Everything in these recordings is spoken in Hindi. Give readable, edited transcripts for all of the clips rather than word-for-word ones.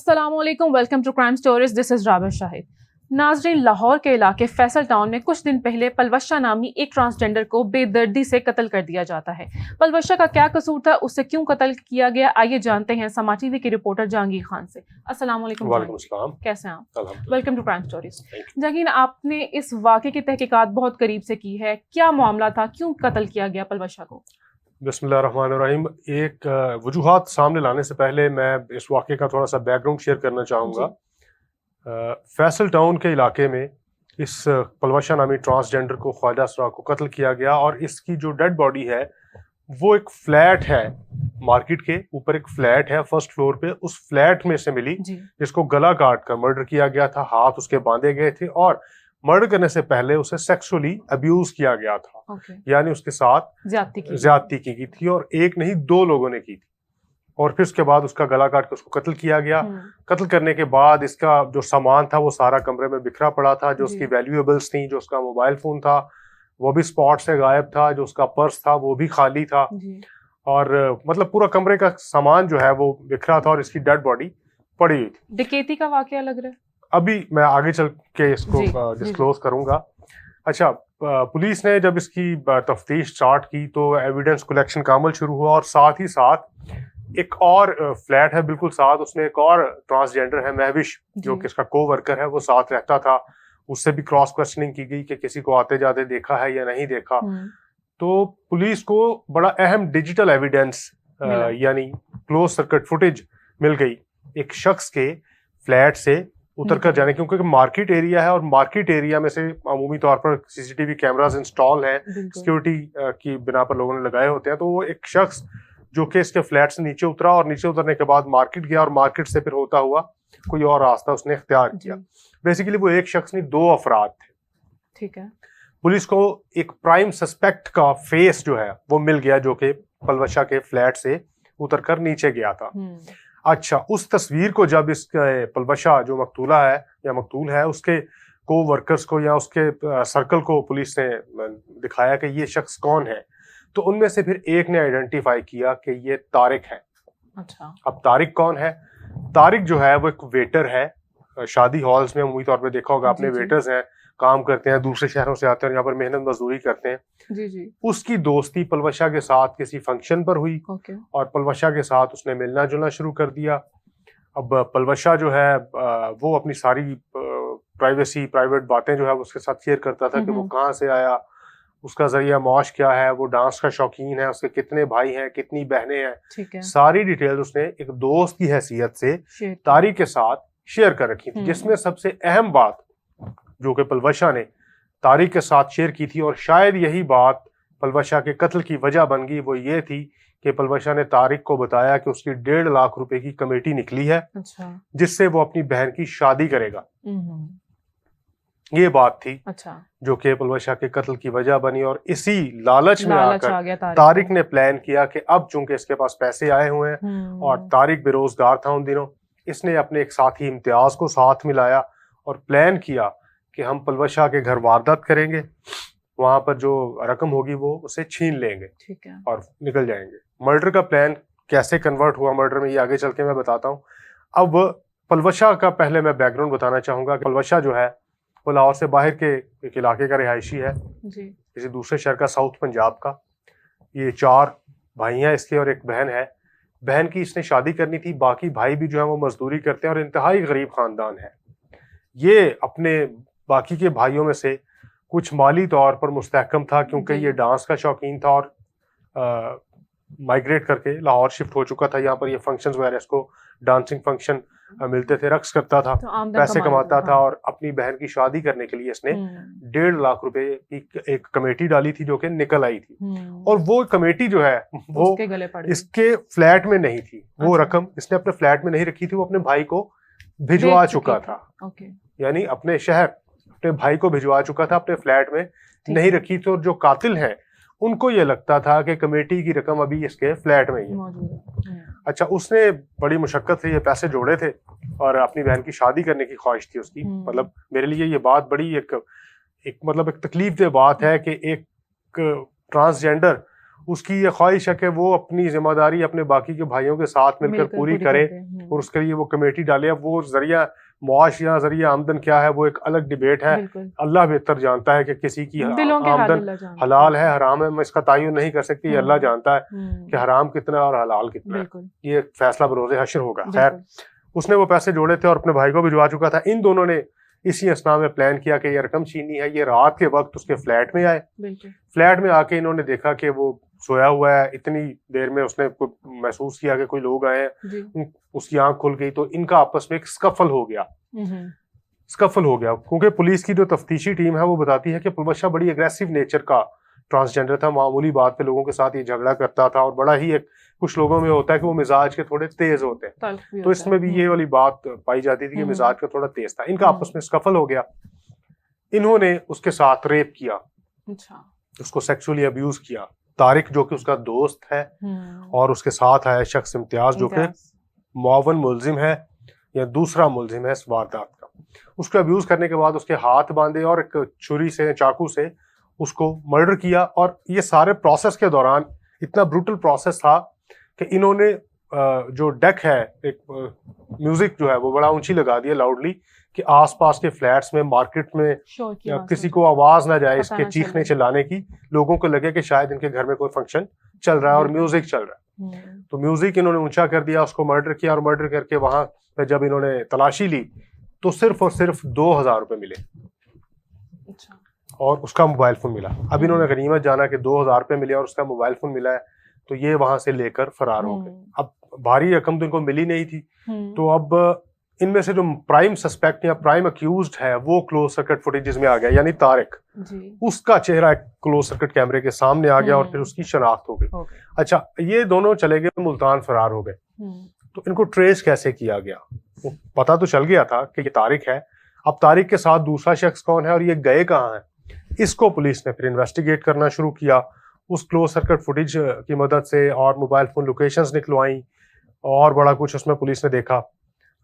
अस्सलामुअलैकुम, welcome to crime stories. This is Rabia Shahid. नाजरीन, लाहौर के इलाके फैसल टाउन में कुछ दिन पहले पलवशा नामी एक ट्रांसजेंडर को बेदर्दी से कत्ल कर दिया जाता है। पलवशा का क्या कसूर था, उसे क्यों कत्ल किया गया, आइए जानते हैं समा टीवी की रिपोर्टर जहांगीर खान से। अस्सलामुअलैकुम। वालेकुम सलाम। कैसे हैं आप? अल्हम्दुलिल्लाह। Welcome to crime stories. Jahangir, आपने इस वाक़े की तहकीकात बहुत करीब से की है, क्या मामला था, क्यों कत्ल किया गया पलवशा को? बिस्मिल्लाहिर्रहमानिर्रहीम। एक वजूहात सामने लाने से पहले मैं इस वाक़े का थोड़ा सा बैकग्राउंड शेयर करना चाहूँगा। फैसल टाउन के इलाके में इस पलवशा नामी ट्रांसजेंडर को, ख्वाजा असरा को कत्ल किया गया और इसकी जो डेड बॉडी है वो एक फ्लैट है, मार्केट के ऊपर एक फ्लैट है फर्स्ट फ्लोर पे, उस फ्लैट में से मिली, जिसको गला काट कर मर्डर किया गया था, हाथ उसके बांधे गए थे और मर्डर करने से पहले उसे सेक्सुअली अब्यूज किया गया था। यानी उसके साथ ज्यादती की गई थी और एक नहीं दो लोगों ने की थी। और फिर उसके बाद उसका गला काट कर उसको कत्ल किया गया। कत्ल करने के बाद इसका जो सामान था वो सारा कमरे में बिखरा पड़ा था, जो उसकी वैल्यूएबल्स थी, जो उसका मोबाइल फोन था वो भी स्पॉट से गायब था, जो उसका पर्स था वो भी खाली था और मतलब पूरा कमरे का सामान जो है वो बिखरा था और इसकी डेड बॉडी पड़ी हुई थी। डकैती का वाकया लग रहा है। अभी मैं आगे चल के इसको डिस्क्लोज करूंगा। अच्छा, पुलिस ने जब इसकी तफ्तीश स्टार्ट की तो एविडेंस कलेक्शन का अमल शुरू हुआ और साथ ही साथ एक और फ्लैट है बिल्कुल साथ, उसमें एक और ट्रांसजेंडर है महविश, जो कि इसका को वर्कर है, वो साथ रहता था। उससे भी क्रॉस क्वेश्चनिंग की गई कि किसी को आते जाते देखा है या नहीं देखा। तो पुलिस को बड़ा अहम डिजिटल एविडेंस यानी क्लोज सर्किट फुटेज मिल गई एक शख्स के फ्लैट से उतर कर जाने, क्योंकि मार्केट एरिया है और मार्केट एरिया में से अमूमी तौर पर सीसीटीवी कैमरास इंस्टॉल हैं, सिक्योरिटी की बिना पर लोगों ने लगाए होते हैं। तो वो एक शख्स जो कि इसके फ्लैट से नीचे उतरा और नीचे उतरने के बाद मार्केट गया और मार्केट से फिर होता हुआ कोई और रास्ता उसने इख्तियार किया। बेसिकली वो एक शख्स नहीं, दो अफराद थे। ठीक है। पुलिस को एक प्राइम सस्पेक्ट का फेस जो है वो मिल गया, जो कि पलवशा के फ्लैट से उतर कर नीचे गया था। अच्छा, उस तस्वीर को जब इसके पलवशा जो मकतूला है या मकतूल है उसके को वर्कर्स को या उसके सर्कल को पुलिस ने दिखाया कि ये शख्स कौन है, तो उनमें से फिर एक ने आइडेंटिफाई किया कि ये तारिक है। अच्छा, अब तारिक कौन है? तारिक जो है वो एक वेटर है। शादी हॉल्स में उम्मीद तौर पे देखा होगा आपने, वेटर्स हैं, काम करते हैं, दूसरे शहरों से आते हैं, यहाँ पर मेहनत मजदूरी करते हैं। जी। उसकी दोस्ती पलवशा के साथ किसी फंक्शन पर हुई और पलवशा के साथ उसने मिलना जुलना शुरू कर दिया। अब पलवशा जो है वो अपनी सारी प्राइवेट बातें जो है उसके साथ शेयर करता था कि वो कहाँ से आया, उसका जरिया मौश क्या है, वो डांस का शौकीन है, उसके कितने भाई हैं, कितनी बहनें हैं, सारी डिटेल उसने एक दोस्त की हैसियत से तारिक के साथ शेयर कर रखी थी। जिसमें सबसे अहम बात जो कि पलवशा ने तारिक के साथ शेयर की थी और शायद यही बात पलवशा के कत्ल की वजह बन गई, वो ये थी कि पलवशा ने तारिक को बताया कि उसकी 1.5 लाख रुपए की कमेटी निकली है, जिससे वो अपनी बहन की शादी करेगा। ये बात थी जो कि पलवशा के कत्ल की वजह बनी और इसी लालच में आकर तारिक ने प्लान किया कि अब चूंकि इसके पास पैसे आए हुए हैं और तारिक बेरोजगार था उन दिनों, इसने अपने एक साथी इम्तियाज को साथ मिलाया और प्लान किया कि हम पलवशा के घर वारदात करेंगे, वहां पर जो रकम होगी वो उसे छीन लेंगे, ठीक है, और निकल जाएंगे। मर्डर का प्लान कैसे कन्वर्ट हुआ मर्डर में, ये आगे चल के मैं बताता हूँ। अब पलवशा का पहले मैं बैकग्राउंड बताना चाहूंगा। पलवशा जो है वो लाहौर से बाहर के एक इलाके का रिहायशी है, किसी दूसरे शहर का, साउथ पंजाब का। ये 4 भाई हैं इसके और एक बहन है। बहन की इसने शादी करनी थी, बाकी भाई भी जो है वो मजदूरी करते हैं और इंतहाई गरीब खानदान है। ये अपने बाकी के भाइयों में से कुछ माली तौर पर मुस्तहकम था, क्योंकि ये डांस का शौकीन था और माइग्रेट करके लाहौर शिफ्ट हो चुका था। यहाँ पर ये फंक्शंस वगैरह, इसको डांसिंग फंक्शन मिलते थे, रक्स करता था, तो पैसे कमाता था और अपनी बहन की शादी करने के लिए इसने 1.5 लाख रुपए की एक कमेटी डाली थी जो कि निकल आई थी। और वो कमेटी जो है वो इसके फ्लैट में नहीं थी, वो रकम इसने अपने फ्लैट में नहीं रखी थी, वो अपने भाई को भिजवा चुका था। यानी अपने शहर अपने भाई को भिजवा चुका था, अपने फ्लैट में नहीं रखी थी। और जो कातिल हैं उनको ये लगता था कि कमेटी की रकम अभी इसके फ्लैट में ही है। अच्छा, उसने बड़ी मुशक्कत से ये पैसे जोड़े थे और अपनी बहन की शादी करने की ख्वाहिश थी उसकी। मतलब मेरे लिए ये बात बड़ी एक मतलब एक तकलीफ दे बात है कि एक ट्रांसजेंडर उसकी ये ख्वाहिश है कि वो अपनी जिम्मेदारी अपने बाकी के भाइयों के साथ मिलकर पूरी करे और उसके लिए वो कमेटी डाले। अब वो जरिया मुआश या जरिया आमदन क्या है वो एक अलग डिबेट है। अल्लाह बेहतर जानता है कि किसी की आमदन हलाल है हराम है, मैं इसका तयन नहीं कर सकती। ये अल्लाह जानता है कि हराम कितना और हलाल कितना है, ये फैसला बरोज़े हश्र होगा। खैर उसने वो पैसे जोड़े थे और अपने भाई को भिजवा चुका था। इन दोनों ने इसी असना में प्लान किया कि ये रकम छीनी है। ये रात के वक्त उसके फ्लैट में आए। फ्लैट में आके इन्होंने देखा कि वो सोया हुआ है। इतनी देर में उसने महसूस किया कि कोई लोग आए हैं, उसकी आंख खुल गई तो इनका आपस में एक स्कफल हो गया। क्योंकि पुलिस की जो तफ्तीशी टीम है वो बताती है कि पुलबशा बड़ी एग्रेसिव नेचर का ट्रांसजेंडर था। मामूली बात पे लोगों के साथ ये झगड़ा करता था और बड़ा ही एक कुछ लोगों में होता है कि वो मिजाज के थोड़े तेज होते हैं, तो इसमें भी ये वाली बात पाई जाती थी कि मिजाज का थोड़ा तेज था। इनका आपस में स्कफल हो गया। इन्होंने उसके साथ रेप किया, उसको सेक्सुअली अब्यूज किया। तारिक जो कि उसका दोस्त है और उसके साथ आया शख्स इम्तियाज जो कि मुआवन मुलजिम है या दूसरा मुलजिम है इस वारदात का, उसको अब्यूज करने के बाद उसके हाथ बांधे और एक छुरी से चाकू से उसको मर्डर किया। और ये सारे प्रोसेस के दौरान इतना ब्रूटल प्रोसेस था कि इन्होंने जो डेक है एक म्यूजिक जो है वो बड़ा ऊंची लगा दिया लाउडली कि आसपास के फ्लैट्स में मार्केट में किसी को आवाज ना जाए इसके चीखने चिल्लाने की। लोगों को लगे कि शायद इनके घर में कोई फंक्शन चल रहा है और म्यूजिक चल रहा है, तो म्यूजिक इन्होंने ऊंचा कर दिया, उसको मर्डर किया। और मर्डर करके वहां पे जब इन्होंने तलाशी ली तो सिर्फ और सिर्फ 2000 रुपए मिले और उसका मोबाइल फोन मिला। अब इन्होंने गनीमत जाना कि 2000 रुपए मिले और उसका मोबाइल फोन मिला है, तो ये वहां से लेकर फरार हो गए। अब भारी रकम तो इनको मिली नहीं थी, तो अब इनमें से जो प्राइम सस्पेक्ट या प्राइम अक्यूज्ड है वो क्लोज सर्किट फुटेजेस में आ गया, यानी तारिक। उसका चेहरा क्लोज सर्किट कैमरे के सामने आ गया और फिर उसकी शनाख्त हो गई। अच्छा, ये दोनों चले गए मुल्तान, फरार हो गए। तो इनको ट्रेस कैसे किया गया? पता तो चल गया था कि ये तारिक है। अब तारिक के साथ दूसरा शख्स कौन है और ये गए कहाँ हैं, इसको पुलिस ने फिर इन्वेस्टिगेट करना शुरू किया। उस क्लोज सर्किट फुटेज की मदद से और मोबाइल फोन लोकेशंस निकलवाई और बड़ा कुछ उसमें पुलिस ने देखा।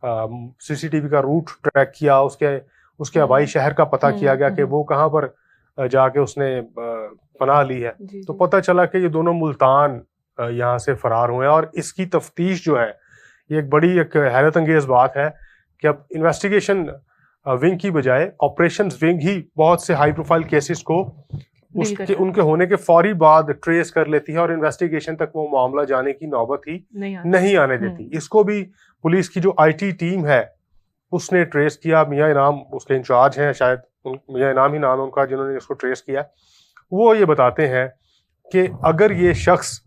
सीसीटीवी का रूट ट्रैक किया, उसके आबाई शहर का पता किया गया कि वो कहाँ पर जाके उसने पनाह ली है। तो पता चला कि ये दोनों मुल्तान यहाँ से फरार हुए हैं। और इसकी तफ्तीश जो है ये एक बड़ी एक हैरत अंगेज बात है कि अब इन्वेस्टिगेशन विंग की बजाय ऑपरेशंस विंग ही बहुत से हाई प्रोफाइल केसेस को उनके होने के फौरी बाद ट्रेस कर लेती है और इन्वेस्टिगेशन तक वो मामला जाने की नौबत ही नहीं आने देती। इसको भी पुलिस की जो आईटी टीम है उसने ट्रेस किया। मियां इनाम उसके इंचार्ज हैं, शायद मियां इनाम ही नाम है उनका, जिन्होंने इसको ट्रेस किया। वो ये बताते हैं कि अगर ये शख्स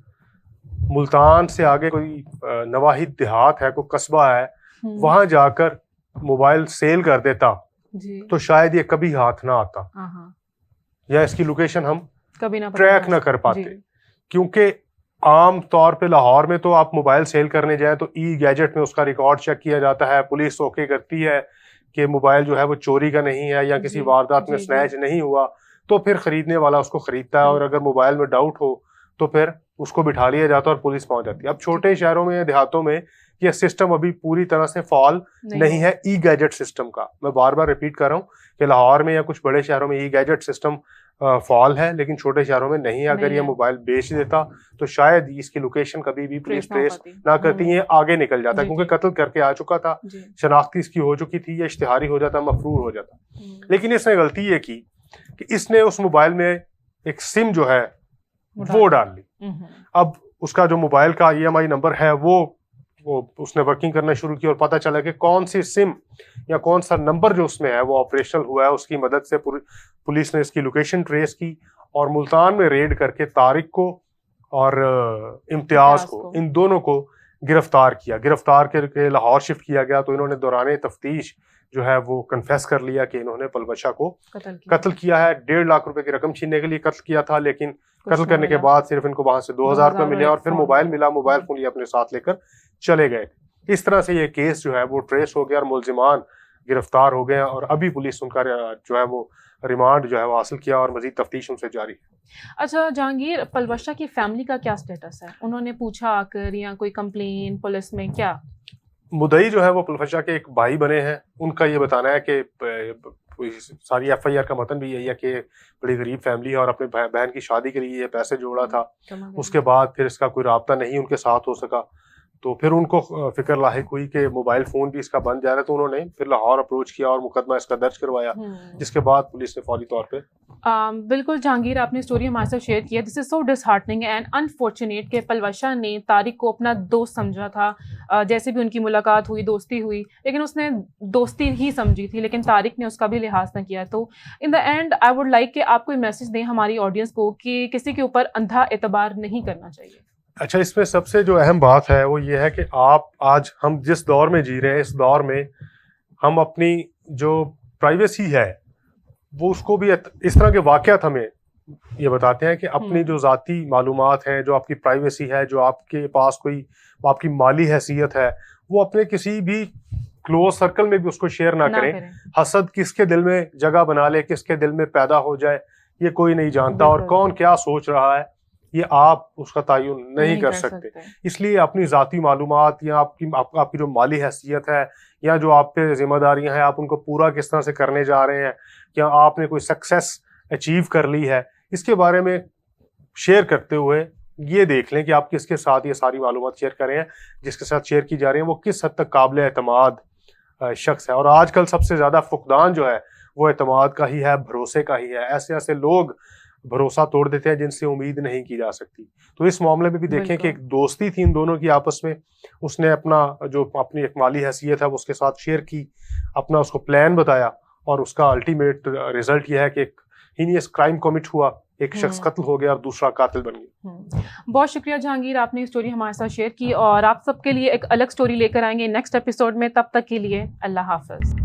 मुल्तान से आगे कोई नवाहिद देहात है, कोई कस्बा है, वहां जाकर मोबाइल सेल कर देता तो शायद ये कभी हाथ ना आता या इसकी लोकेशन हम कभी ना ट्रैक ना कर पाते। क्योंकि आम तौर पे लाहौर में तो आप मोबाइल सेल करने जाए तो ई गैजेट में उसका रिकॉर्ड चेक किया जाता है, पुलिस ओके करती है कि मोबाइल जो है वो चोरी का नहीं है या किसी वारदात में स्नैच नहीं हुआ, तो फिर खरीदने वाला उसको खरीदता है। और अगर मोबाइल में डाउट हो तो फिर उसको बिठा लिया जाता है और पुलिस पहुंच जाती है। अब छोटे शहरों में या देहातों में यह सिस्टम अभी पूरी तरह से फॉल नहीं है ई गैजेट सिस्टम का। मैं बार बार रिपीट कर रहा हूँ कि लाहौर में या कुछ बड़े शहरों में ई गैजेट सिस्टम फॉल है, लेकिन छोटे शहरों में नहीं है। अगर ये मोबाइल बेच देता तो शायद इसकी लोकेशन कभी भी पुलिस ट्रेस ना करती, ये आगे निकल जाता, क्योंकि कत्ल करके आ चुका था, शनाख्ती इसकी हो चुकी थी, ये इश्तिहारी हो जाता, मफरूर हो जाता। लेकिन इसने गलती ये की कि इसने उस मोबाइल में एक सिम जो है वो डाल ली। अब उसका जो मोबाइल का EMI नंबर है वो उसने वर्किंग करना शुरू की और पता चला कि कौन सी सिम या कौन सा नंबर जो उसमें है वो ऑपरेशनल हुआ है। उसकी मदद से पुलिस ने इसकी लोकेशन ट्रेस की और मुल्तान में रेड करके तारिक को और इम्तियाज को, इन दोनों को गिरफ्तार किया। गिरफ्तार करके लाहौर शिफ्ट किया गया। तो इन्होंने दौरान तफ्तीश जो है वो कन्फेस कर लिया कि इन्होंने पलबशा को कत्ल किया है। 1.5 लाख रुपए की रकम छीनने के लिए कत्ल किया था, लेकिन कत्ल करने के बाद सिर्फ इनको वहां से 2000 रुपए मिले और फिर मोबाइल मिला। मोबाइल फोन ये अपने साथ लेकर चले गए। इस तरह से ये केस जो है वो ट्रेस हो गया और मुलजिमान गिरफ्तार हो गए और अभी पुलिस उनका जो है वो रिमांड जो है वो हासिल किया और मजीद तफ्तीश उनसे जारी है। अच्छा जहांगीर, पलबशा की फैमिली का क्या स्टेटस है? उन्होंने पूछा आकर या कोई कंप्लेन पुलिस में? क्या मुदई जो है वो पलबशा के एक भाई बने हैं, उनका ये बताना है कि सारी FIR का मतन भी यही है कि बड़ी गरीब फैमिली है और अपने बहन की शादी के लिए ये पैसे जोड़ा था। उसके बाद फिर इसका कोई राब्ता नहीं उनके साथ हो सका, तो फिर उनको फिक्र लाहिक हुई कि मोबाइल फ़ोन भी इसका बन जा रहा है, तो उन्होंने फिर लाहौर अप्रोच किया और मुकदमा इसका दर्ज करवाया, जिसके बाद पुलिस ने फौरी तौर पे बिल्कुल जहांगीर, आपने स्टोरी हमारे साथ शेयर किया। This is so disheartening and unfortunate कि पलवशा ने तारिक को अपना दोस्त समझा था। जैसे भी उनकी मुलाकात हुई, दोस्ती हुई, लेकिन उसने दोस्ती ही समझी थी, लेकिन तारिक ने उसका भी लिहाज न किया। तो in the and I would like कि आप कोई मैसेज दें हमारी ऑडियंस को कि किसी के ऊपर अंधा एतबार नहीं करना चाहिए। अच्छा, इसमें सबसे जो अहम बात है वो ये है कि आप आज हम जिस दौर में जी रहे हैं, इस दौर में हम अपनी जो प्राइवेसी है वो उसको भी इस तरह के वाक़यात हमें ये बताते हैं कि अपनी जो ज़ाती मालूमात हैं, जो आपकी प्राइवेसी है, जो आपके पास कोई आपकी माली हैसियत है, वो अपने किसी भी क्लोज सर्कल में भी उसको शेयर ना करें। हसद किसके दिल में जगह बना ले, किसके दिल में पैदा हो जाए, ये कोई नहीं जानता, और कौन क्या सोच रहा है ये आप उसका तयन नहीं कर सकते। इसलिए अपनी ज़ाती मालूमात या आपकी जो माली हैसियत है या जो आप पे जिम्मेदारियां हैं, आप उनको पूरा किस तरह से करने जा रहे हैं, या आपने कोई सक्सेस अचीव कर ली है, इसके बारे में शेयर करते हुए ये देख लें कि आप किसके साथ ये सारी मालूमात शेयर कर रहे हैं, जिसके साथ शेयर की जा रही है वो किस हद तक काबिल एतमाद शख्स है। और आजकल सबसे ज़्यादा फुकदान जो है वो एतमाद का ही है, भरोसे का ही है। ऐसे ऐसे लोग भरोसा तोड़ देते हैं जिनसे उम्मीद नहीं की जा सकती। तो इस मामले में भी देखें कि एक दोस्ती थी इन दोनों की आपस में, उसने अपनी एक माली हैसियत है वो उसके साथ शेयर की, अपना उसको प्लान बताया, और उसका अल्टीमेट रिजल्ट यह है कि एक हीनियस क्राइम कमिट हुआ, एक शख्स कत्ल हो गया और दूसरा कातिल बन गया। बहुत शुक्रिया जहांगीर, आपने स्टोरी हमारे साथ शेयर की, और आप सबके लिए एक अलग स्टोरी लेकर आएंगे नेक्स्ट एपिसोड में। तब तक के लिए अल्लाह हाफ़िज़।